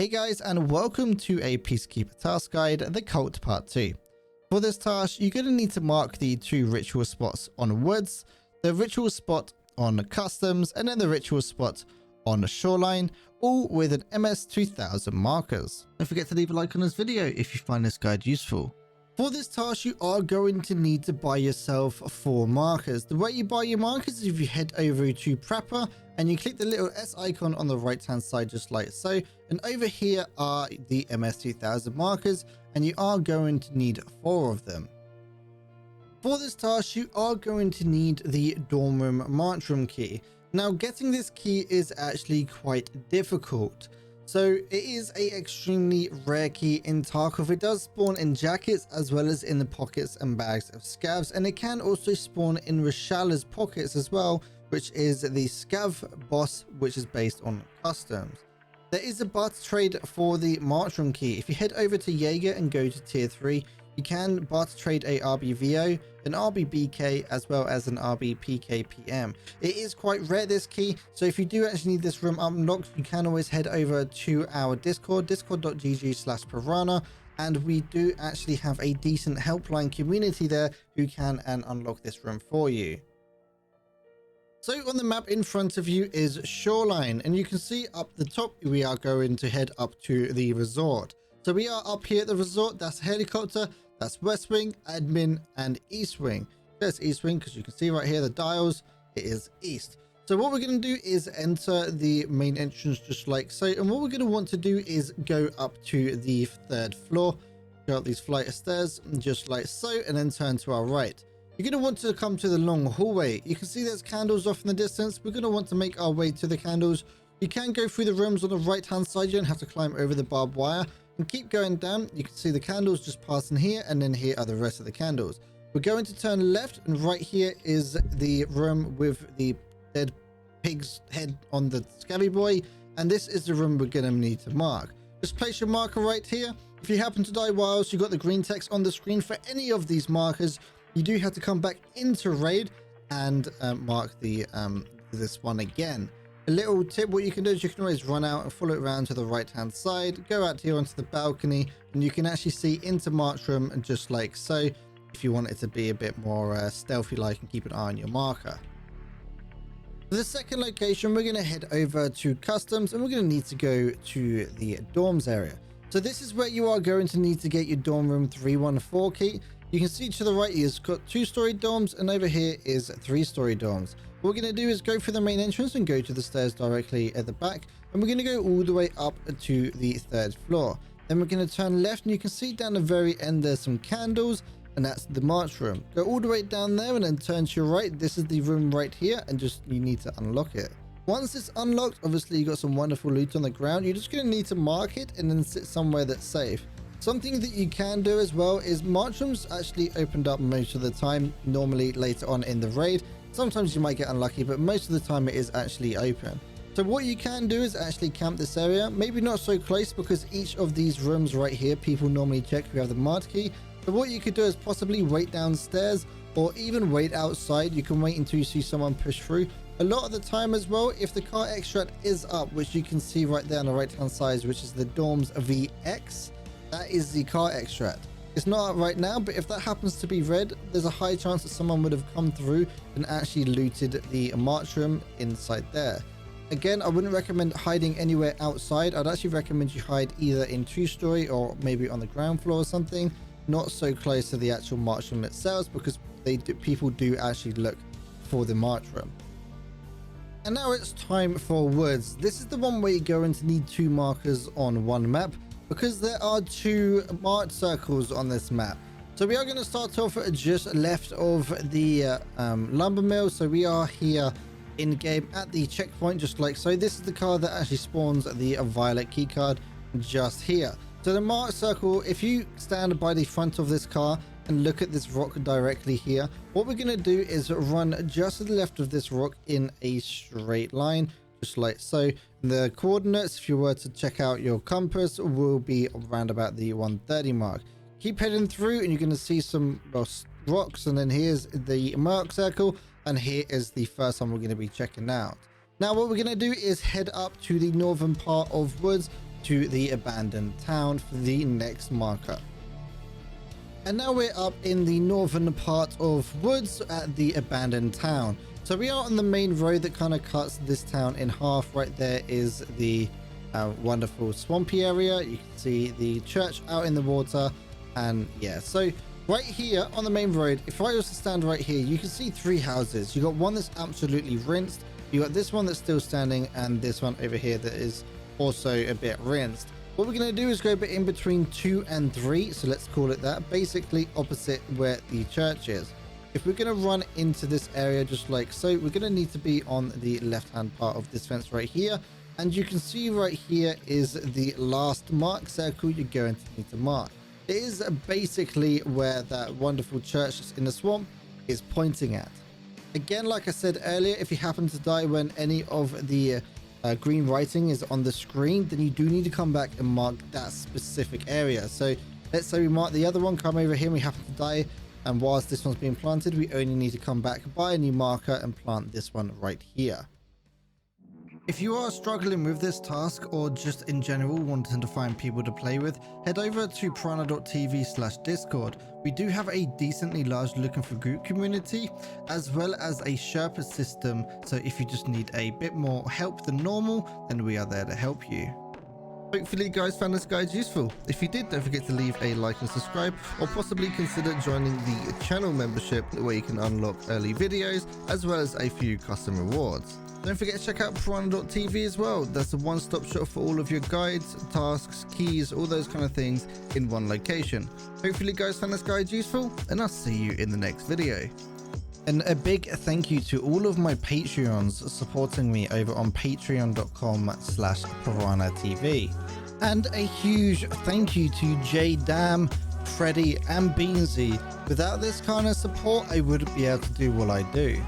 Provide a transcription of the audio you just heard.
Hey guys, and welcome to a Peacekeeper task guide, the Cult Part 2. For this task, you're going to need to mark the 2 ritual spots on woods, the ritual spot on customs, and then the ritual spot on Shoreline, all with an MS2000 markers. Don't forget to leave a like on this video if you find this guide useful. For this task, you are going to need to buy yourself 4 markers. The way you buy your markers is if you head over to Prepper and you click the little S icon on the right hand side just like so, and over here are the MS2000 markers, and you are going to need 4 of them. For this task, you are going to need the dorm room marksman key. Now, getting this key is actually quite difficult. So it is a extremely rare key in Tarkov. It does spawn in jackets as well as in the pockets and bags of scavs, and it can also spawn in Rishala's pockets as well, which is the scav boss, which is based on customs. There is a barter trade for the marksman key. If you head over to Jaeger and go to tier 3, you can barter trade a RBVO, an RBBK, as well as an RBPKPM. It is quite rare, this key, so if you do actually need this room unlocked, you can always head over to our Discord, discord.gg/Piranha, and we do actually have a decent helpline community there who can unlock this room for you. So on the map in front of you is Shoreline, and you can see up the top we are going to head up to the resort. So we are up here at the resort. That's helicopter, that's west wing, admin, and east wing. There's east wing because you can see right here the dials, it is east. So what we're going to do is enter the main entrance just like so, and what we're going to want to do is go up to the 3rd floor, go up these flight of stairs just like so, and then turn to our right. You're going to want to come to the long hallway. You can see there's candles off in the distance. We're going to want to make our way to the candles. You can go through the rooms on the right hand side. You don't have to climb over the barbed wire, and keep going down. You can see the candles just passing here, and then here are the rest of the candles. We're going to turn left, and right here is the room with the dead pig's head on the scabby boy, and this is the room we're going to need to mark. Just place your marker right here. If you happen to die whilst you've got the green text on the screen for any of these markers, you do have to come back into raid and mark the this one again. A little tip, what you can do is you can always run out and follow it around to the right hand side, go out here onto the balcony, and you can actually see into marksman just like so, if you want it to be a bit more stealthy like and keep an eye on your marker. For the second location, we're going to head over to customs, and we're going to need to go to the dorms area. So this is where you are going to need to get your dorm room 314 key. You can see to the right it's got 2-story dorms, and over here is 3-story dorms. What we're going to do is go through the main entrance and go to the stairs directly at the back, and we're going to go all the way up to the 3rd floor. Then we're going to turn left, and you can see down the very end there's some candles, and that's the march room. Go all the way down there and then turn to your right. This is the room right here, and just you need to unlock it. Once it's unlocked, obviously you got some wonderful loot on the ground. You're just going to need to mark it and then sit somewhere that's safe. Something that you can do as well is march rooms actually opened up most of the time, normally later on in the raid. Sometimes you might get unlucky, but most of the time it is actually open. So what you can do is actually camp this area, maybe not so close because each of these rooms right here, people normally check who have the marked key. So what you could do is possibly wait downstairs or even wait outside. You can wait until you see someone push through. A lot of the time as well, if the car extract is up, which you can see right there on the right hand side, which is the dorms VX, that is the car extract. It's not up right now, but if that happens to be red, there's a high chance that someone would have come through and actually looted the march room inside there. Again, I wouldn't recommend hiding anywhere outside. I'd actually recommend you hide either in 2-story or maybe on the ground floor or something, not so close to the actual march room itself, because people do actually look for the march room. And now it's time for woods. This is the one where you're going to need 2 markers on one map, because there are 2 marked circles on this map. So we are going to start off just left of the lumber mill. So we are here in game at the checkpoint just like so. This is the car that actually spawns the violet key card just here. So the marked circle, if you stand by the front of this car and look at this rock directly here, what we're going to do is run just to the left of this rock in a straight line just like so. The coordinates, if you were to check out your compass, will be around about the 130 mark. Keep heading through and you're going to see some rocks, and then here's the mark circle, and here is the first one we're going to be checking out. Now what we're going to do is head up to the northern part of woods. to the abandoned town for the next marker. And now we're up in the northern part of woods at the abandoned town. So we are on the main road that kind of cuts this town in half. Right there is the wonderful swampy area. You can see the church out in the water. And yeah, so right here on the main road, if I was to stand right here, you can see 3 houses. You got one that's absolutely rinsed. You got this one that's still standing, and this one over here that is also a bit rinsed. What we're going to do is go a bit in between 2 and 3, so let's call it that, basically opposite where the church is. If we're going to run into this area just like so, we're going to need to be on the left hand part of this fence right here, and you can see right here is the last mark circle you're going to need to mark. It is basically where that wonderful church that's in the swamp is pointing at. Again, like I said earlier, if you happen to die when any of the green writing is on the screen, then you do need to come back and mark that specific area. So let's say we mark the other one, come over here and we happen to die, and whilst this one's being planted, we only need to come back, buy a new marker and plant this one right here. If you are struggling with this task, or just in general wanting to find people to play with, head over to piranha.tv/discord. We do have a decently large looking for group community, as well as a Sherpa system, so if you just need a bit more help than normal, then we are there to help you. Hopefully you guys found this guide useful. If you did, don't forget to leave a like and subscribe, or possibly consider joining the channel membership where you can unlock early videos as well as a few custom rewards. Don't forget to check out Piranha.tv as well. That's a one-stop shop for all of your guides, tasks, keys, all those kind of things in one location. Hopefully you guys found this guide useful, and I'll see you in the next video. And a big thank you to all of my Patreons supporting me over on patreon.com/piranhatv. And a huge thank you to J Dam, Freddy and Beansy. Without this kind of support, I wouldn't be able to do what I do.